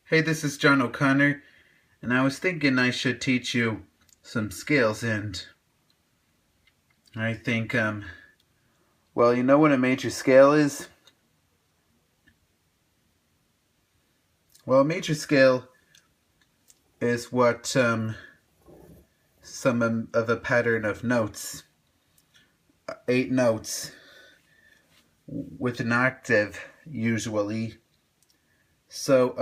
Hey, this is John O'Connor, and I was thinking I should teach you some scales, and I think, well, you know what a major scale is? Well, a major scale is what, some of a pattern of notes, 8 notes, with an octave, usually. So,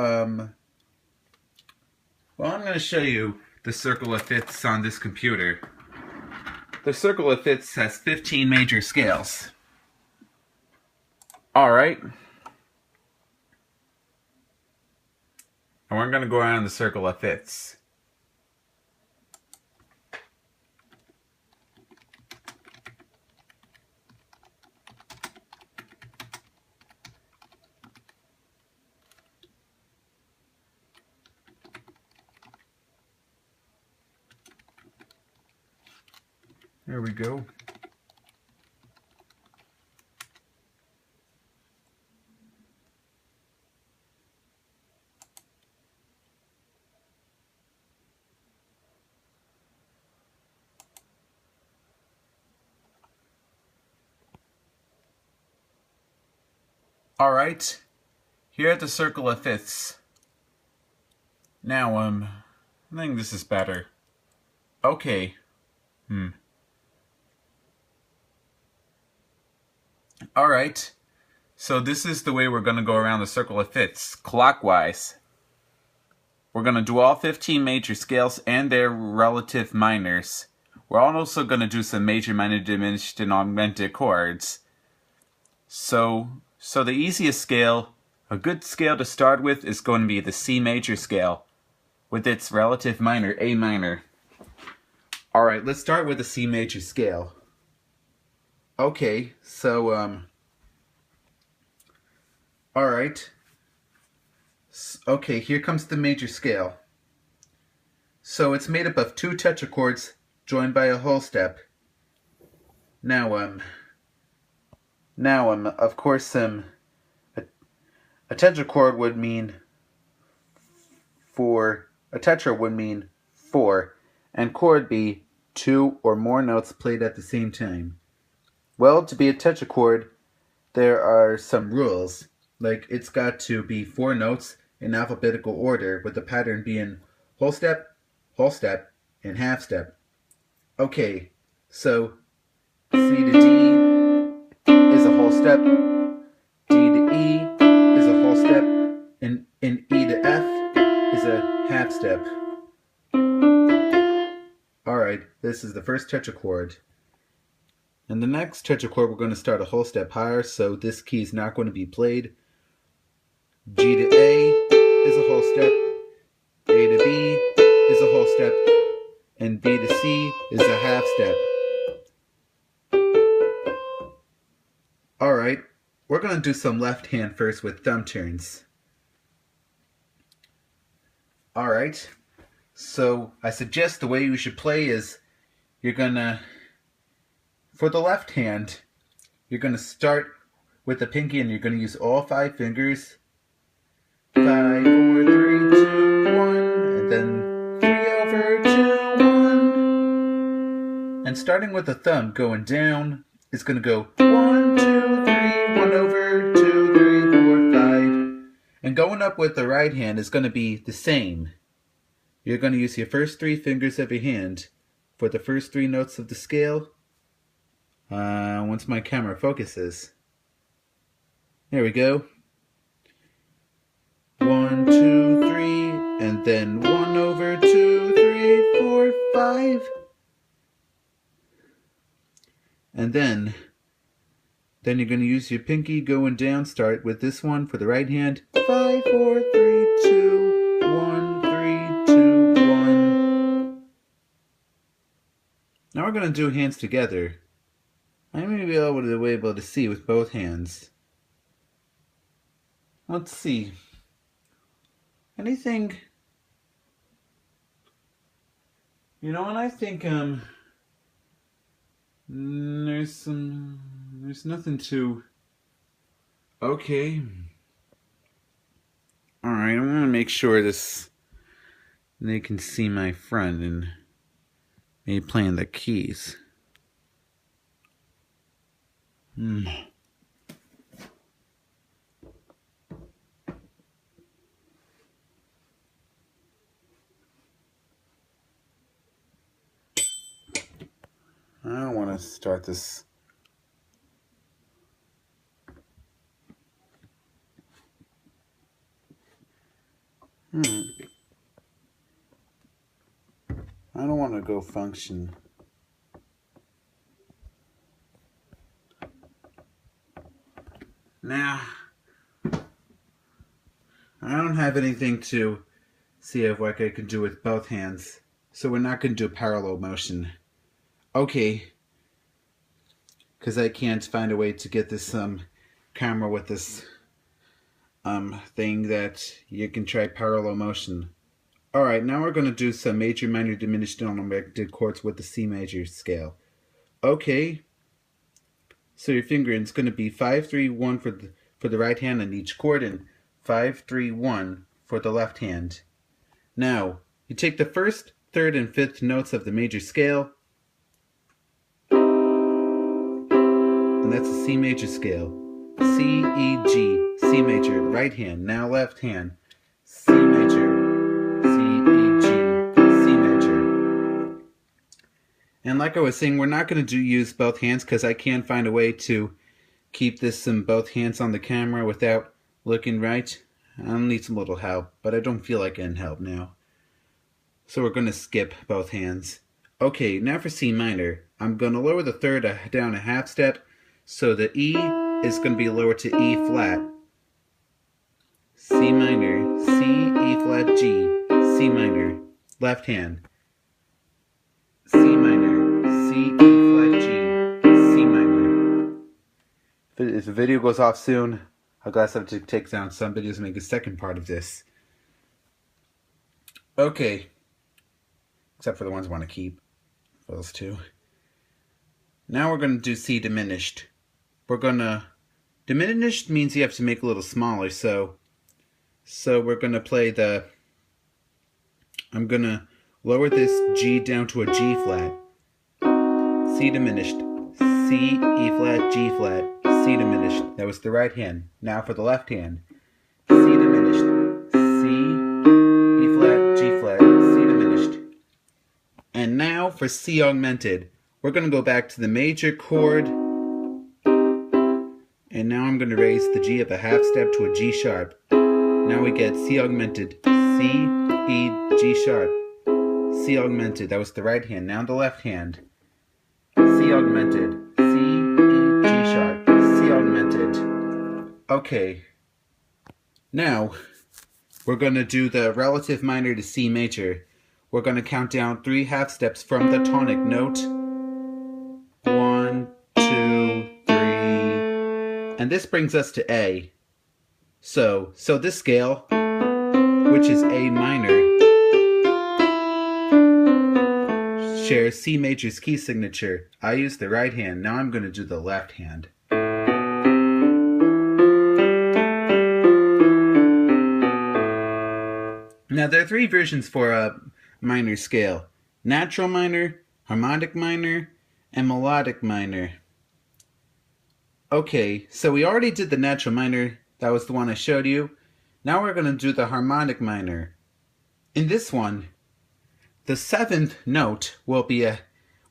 well, I'm going to show you the circle of fifths on this computer. The circle of fifths has 15 major scales. Alright. And we're going to go around the circle of fifths. There we go. Alright, here at the circle of fifths. Now, I think this is better. Okay. Alright, so this is the way we're going to go around the circle of fifths, clockwise. We're going to do all 15 major scales and their relative minors. We're also going to do some major, minor, diminished, and augmented chords. So the easiest scale, a good scale to start with, is going to be the C major scale with its relative minor, A minor. Alright, let's start with the C major scale. Okay, so, alright. Okay, here comes the major scale. So it's made up of 2 tetrachords joined by a whole step. Now, of course, a tetrachord would mean 4, a tetra would mean 4, and chord be 2 or more notes played at the same time. Well, to be a tetrachord, there are some rules, like it's got to be 4 notes in alphabetical order, with the pattern being whole step, and half step. Okay, so C to D is a whole step, D to E is a whole step, and E to F is a half step. Alright, this is the first tetrachord. And the next tetrachord, we're going to start a whole step higher, so this key is not going to be played. G to A is a whole step, A to B is a whole step, and B to C is a half step. Alright, we're going to do some left hand first with thumb turns. Alright, so I suggest the way you should play is you're going to, for the left hand, you're going to start with the pinky and you're going to use all 5 fingers. 5, 4, 3, 2, 1, and then 3 over 2, 1. And starting with the thumb going down, it's going to go 1, 2, 3, 1 over 2, 3, 4, 5. And going up with the right hand is going to be the same. You're going to use your first 3 fingers of your hand for the first 3 notes of the scale. Once my camera focuses. There we go. 1, 2, 3, and then 1 over 2, 3, 4, 5. And then you're going to use your pinky going down. Start with this one for the right hand. 5, 4, 3, 2, 1, 3, 2, 1. Now we're going to do hands together. I may be able to see with both hands. Let's see. Anything? You know what, I think there's nothing to. Okay. Alright, I'm gonna make sure they can see my friend and me playing the keys. I don't want to start this. I don't want to go function. Now, I don't have anything to see if what I can do with both hands, so we're not going to do parallel motion. Okay, because I can't find a way to get this camera with this thing that you can try parallel motion. Alright, now we're going to do some major, minor, diminished, augmented chords with the C major scale. Okay, so your fingering is going to be 5, 3, 1 for the right hand on each chord, and 5, 3, 1 for the left hand. Now, you take the first, third, and fifth notes of the major scale, and that's a C major scale. C, E, G, C major, right hand. Now left hand, C major, C, E, G, C major. And like I was saying, we're not going to use both hands because I can't find a way to keep this in both hands on the camera without looking right. I'll need some little help, but I don't feel like getting help now. So we're going to skip both hands. Okay, now for C minor. I'm going to lower the third down a half step, so the E is going to be lowered to E flat. C minor, C, E flat, G, C minor, left hand. C minor, C, E flat, G, C minor. If the video goes off soon, I'll have to take down some videos and make a second part of this. Okay. Except for the ones I want to keep. Those two. Now we're going to do C diminished. Diminished means you have to make a little smaller, so we're going to play I'm going to lower this G down to a G flat. C diminished. C, E flat, G flat, C diminished. That was the right hand. Now for the left hand. C diminished. C, E flat, G flat, C diminished. And now for C augmented. We're going to go back to the major chord. And now I'm going to raise the G up a half step to a G sharp. Now we get C augmented. C, E, G sharp. C augmented. That was the right hand. Now the left hand. C augmented. C, E, G sharp. C augmented. Okay. Now, we're going to do the relative minor to C major. We're going to count down 3 half steps from the tonic note. 1, 2, 3. And this brings us to A. So this scale, which is A minor, shares C major's key signature. I use the right hand. Now I'm going to do the left hand. Now there are 3 versions for a minor scale: natural minor, harmonic minor, and melodic minor. Okay, so we already did the natural minor. That was the one I showed you. Now we're going to do the harmonic minor. In this one, the 7th note will be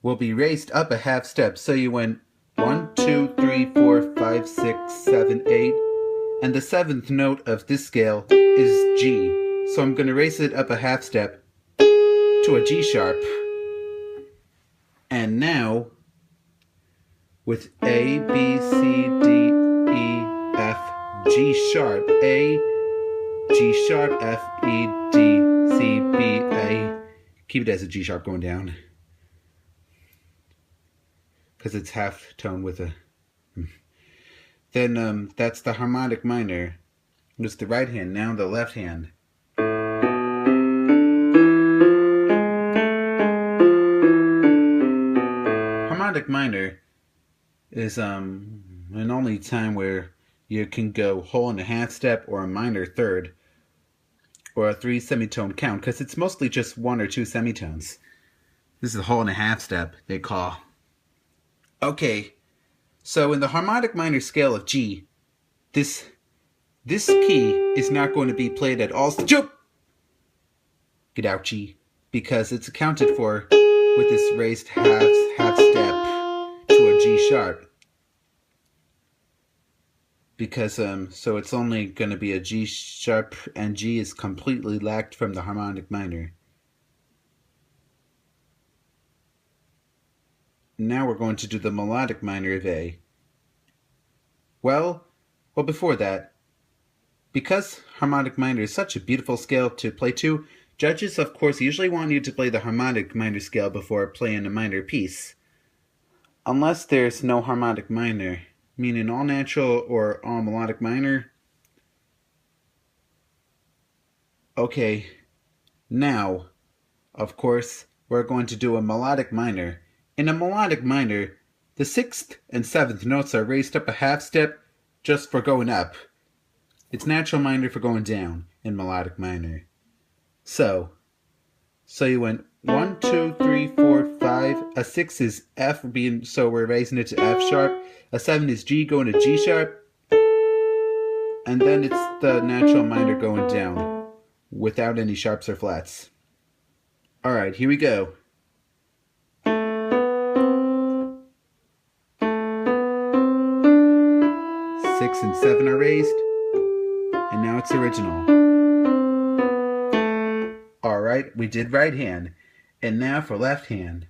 raised up a half step. So you went 1, 2, 3, 4, 5, 6, 7, 8. And the 7th note of this scale is G. So I'm going to raise it up a half step to a G sharp. And now, with A, B, C, D, E, F, G sharp, A, G sharp, F, E, D, C, B, A. Keep it as a G sharp going down, because it's half tone with a. Then that's the harmonic minor. It's the right hand. Now the left hand. Harmonic minor is an only time where you can go whole and a half step or a minor third. or a 3 semitone count, because it's mostly just 1 or 2 semitones. This is a whole and a half step, they call. Okay, so in the harmonic minor scale of G, this key is not going to be played at all. Get out, G, because it's accounted for with this raised half step to a G sharp. Because so it's only going to be a G sharp, and G is completely lacked from the harmonic minor. Now we're going to do the melodic minor of A. Well, before that, because harmonic minor is such a beautiful scale to play to, judges, of course, usually want you to play the harmonic minor scale before playing a minor piece. Unless there's no harmonic minor, meaning all natural or all melodic minor. Okay, now, of course, we're going to do a melodic minor. In a melodic minor, the 6th and 7th notes are raised up a half step just for going up. It's natural minor for going down in melodic minor. So you went 1, 2, 3, 4, 5. A 6 is F, so we're raising it to F sharp. A 7 is G going to G sharp. And then it's the natural minor going down without any sharps or flats. Alright, here we go. 6 and 7 are raised, and now it's original. Alright, we did right hand, and now for left hand.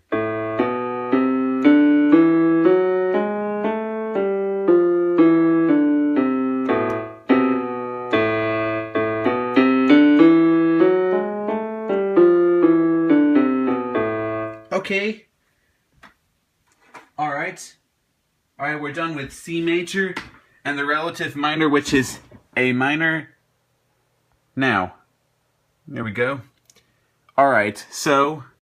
Okay. Alright, we're done with C major and the relative minor, which is A minor. Now, there we go. Alright, so